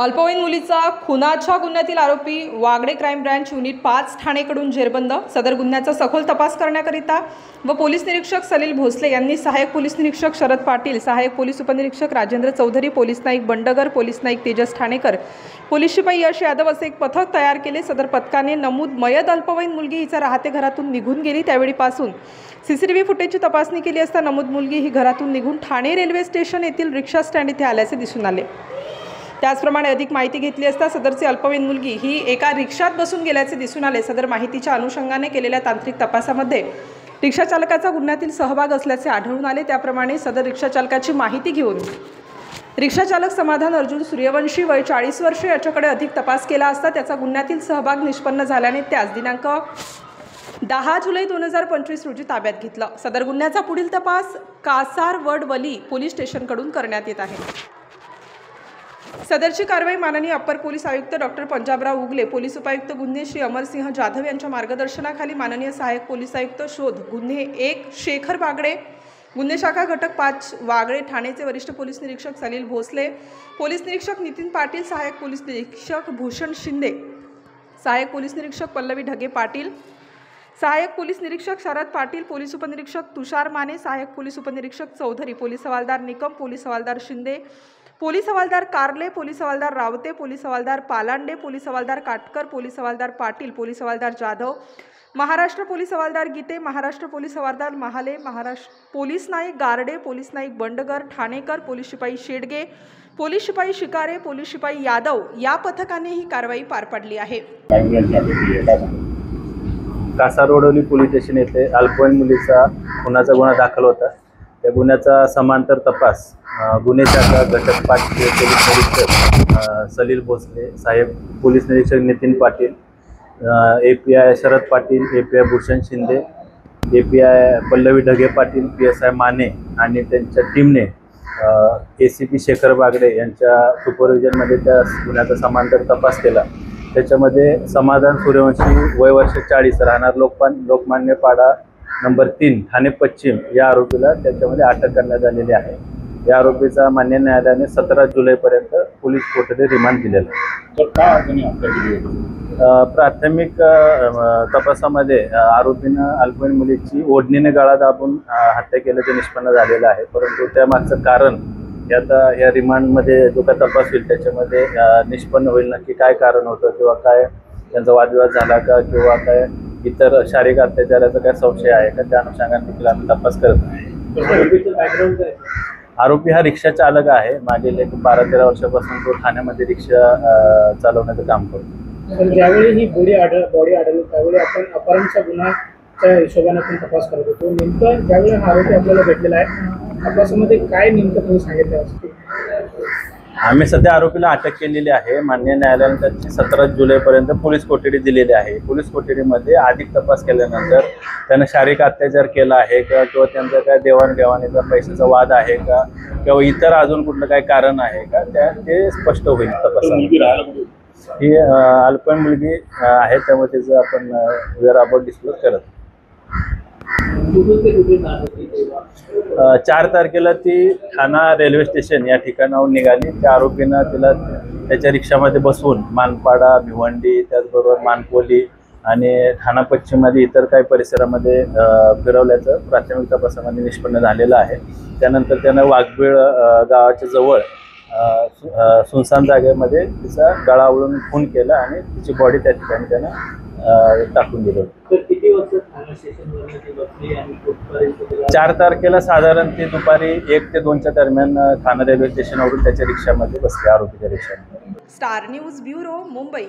अल्पवयीन मुलीचा खुनाच्या गुन्ह्यातील आरोपी वागडे क्राईम ब्रांच युनिट 5 ठाणेकडून जेरबंद। सदर गुन्ह्याचा सखोल तपास करण्याकरिता व पोलीस निरीक्षक सलील भोसले यांनी सहाय्यक पोलीस निरीक्षक शरद पाटील, सहाय्यक पोलीस उपनिरीक्षक राजेंद्र चौधरी, पोलीस नाईक बंडगर, पोलीस नाईक तेजस ठाणेकर, पोलीस शिपाई यश यादव असे एक पथक तयार केले। सदर पथकाने नमूद मयत अल्पवयीन मुलगी हिच्या राहते घरातून निघून गेली त्यावेळीपासून सीसीटीव्ही फुटेजची तपासणी केली असता नमूद मुलगी ही घरातून निघून ठाणे रेल्वे स्टेशन येथील रिक्षा स्टँड येथे आल्याचे दिसून आले। त्याचप्रमाणे अधिक माहिती घेतली असता सदरची अल्पवयीन मुलगी ही एका रिक्षात बसून गेल्याचे दिसून आले। सदर माहितीच्या अनुषंगाने केलेल्या तांत्रिक तपासामध्ये रिक्षा चालकाचा गुन्ह्यातील सहभाग असल्याचे आढळून आले। त्याप्रमाणे सदर रिक्षा चालकाची माहिती घेऊन रिक्षा चालक समाधान अर्जुन सूर्यवंशी वय 40 वर्षे याच्याकडे अधिक तपास केला असता त्याचा गुन्ह्यातील सहभाग निष्पन्न झाल्याने त्यास दिनांक 10 जुलै 2025 रोजी ताब्यात घेतलं। सदर गुन्ह्याचा पुढील तपास कासारवडवली पोलीस स्टेशनकडून करण्यात येत आहे। सदरची कारवाई माननीय अप्पर पोलीस आयुक्त डॉक्टर पंजाबराव उगले, पोलीस उपायुक्त गुन्हे श्री अमरसिंह जाधव यांच्या मार्गदर्शनाखाली माननीय सहाय्यक पोलीस आयुक्त शोध गुन्हे 1 शेखर बागडे, गुन्हे शाखा घटक 5 वागळे ठाणेचे वरिष्ठ पोलीस निरीक्षक सलील भोसले, पोलीस निरीक्षक नितीन पाटील, सहाय्यक पोलीस निरीक्षक भूषण शिंदे, सहाय्यक पोलीस निरीक्षक पल्लवी ढगे पाटील, सहाय्यक पोलीस निरीक्षक शरद पाटील, पोलीस उपनिरीक्षक तुषार माने, सहाय्यक पोलीस उपनिरीक्षक चौधरी, पोलीस हवालदार निकम, पोलीस हवालदार शिंदे, पोलीस हवालदार कारले, पोलीस हवालदार रावते, पोलीस हवालदार पालांडे, पोलीस हवालदार काटकर, पोलीस हवालदार पाटील, पोलीस हवालदार जाधव, महाराष्ट्र पोलीस हवालदार गीते, महाराष्ट्र पोलीस हवालदार महाले, महाराष्ट्र पोलीस नाईक गारडे, पोलीस नाईक बंडगर ठाणेकर, पोलीस शिपाई शेडगे, पोलीस शिपाई शिकारे, पोलीस शिपाई यादव या पथकाने ही कारवाई पार पाडली आहे। कासारवडवली पोलीस स्टेशन येथे अल्पवयीन मुलीचा खुनाचा गुन्हा दाखल होता। त्या गुन्ह्याचा समांतर तपास गुन्हे शाखा घटक 5 पोलीस निरीक्षक सलील भोसले, सहाय्यक पोलीस निरीक्षक Nitin Patil, API Sharad Patil, API Bhushan Shinde, API Pallavi Dhage Patil, PSI Mane आणि त्यांच्या टीमने ACP शेखर बागडे यांच्या सुपरविजनमध्ये त्या गुन्ह्याचा समांतर तपास केला। त्याच्यामध्ये समाधान सूर्यवंशी वय वर्ष 40 राहणार लोकमान्य पाडा नंबर 3 ठाणे पश्चिम या आरोपीला त्याच्यामध्ये अटक करण्यात आलेली आहे। या आरोपीचा मान्य न्यायालयाने 17 जुलैपर्यंत पोलीस कोठडी रिमांड दिलेला आहे। प्राथमिक तपासामध्ये आरोपीनं अल्पवयीन मुलीची ओढणीने गळा दाबून हत्या केल्याचे निष्पन्न झालेलं आहे, परंतु त्यामागचं कारण या रिमांडमध्ये जो काय तपास होईल त्याच्यामध्ये निष्पन्न होईल नक्की काय कारण होतं किंवा काय त्यांचा वादविवाद झाला का किंवा काय इतर शारीरिक अत्याचाराचा काय संशय आहे का त्या अनुषंगाने देखील आम्ही तपास करत आहे। आरोपी हा रिक्षा चालक आहे। मागील 12-13 वर्षापासून तो ठाण्यामध्ये रिक्षा चालवण्याचं काम करतो। ज्यावेळी ही बॉडी आढळली त्यावेळी आपण अपहरणचा गुन्ह्याच्या हिशोबाने आपण तपास करत होतो। नेमकं ज्यावेळी हा आरोपी आपल्याला भेटलेला आहे तपासामध्ये काय नेमकं तुम्ही सांगितलं असते? आम्ही सध्या आरोपीला अटक केलेली आहे। मान्य न्यायालयाने त्याची 17 जुलैपर्यंत पोलीस कोठडी दिलेली आहे। पोलीस कोठडीमध्ये अधिक तपास केल्यानंतर त्यानं शारीरिक अत्याचार केला आहे का किंवा त्यांचा काय देवाणघेवाणीचा पैशाचा वाद आहे का किंवा इतर अजून कुठलं काय कारण आहे का ते स्पष्ट होईल तपासामध्ये। ही अल्पवयीन मुलगी आहे त्यामुळे त्याचं आपण वेअर अबाउट डिस्क्लोज करत। 4 तारखेला ती ठाणा रेल्वे स्टेशन या ठिकाणाहून निघाली। त्या आरोपीनं तिला त्याच्या रिक्षामध्ये बसवून मानपाडा, भिवंडी, त्याचबरोबर मानकोली आणि ठाणा पश्चिममध्ये इतर काही परिसरामध्ये फिरवल्याचं प्राथमिक तपासामध्ये निष्पन्न झालेलं आहे। त्यानंतर त्यानं वाघबीळ गावाच्या जवळ सुनसान जागेमध्ये तिचा गळा आवळून खून केला आणि तिची बॉडी त्या ठिकाणी त्यानं टाकून दिली होती। 4 तारखेला साधारण ते दुपारी 1 ते 2च्या दरम्यान ठाणे रेल्वे स्टेशनवरून त्याच्या रिक्षामध्ये बसले, आरोपीच्या रिक्षामध्ये। Star news bureau, Mumbai.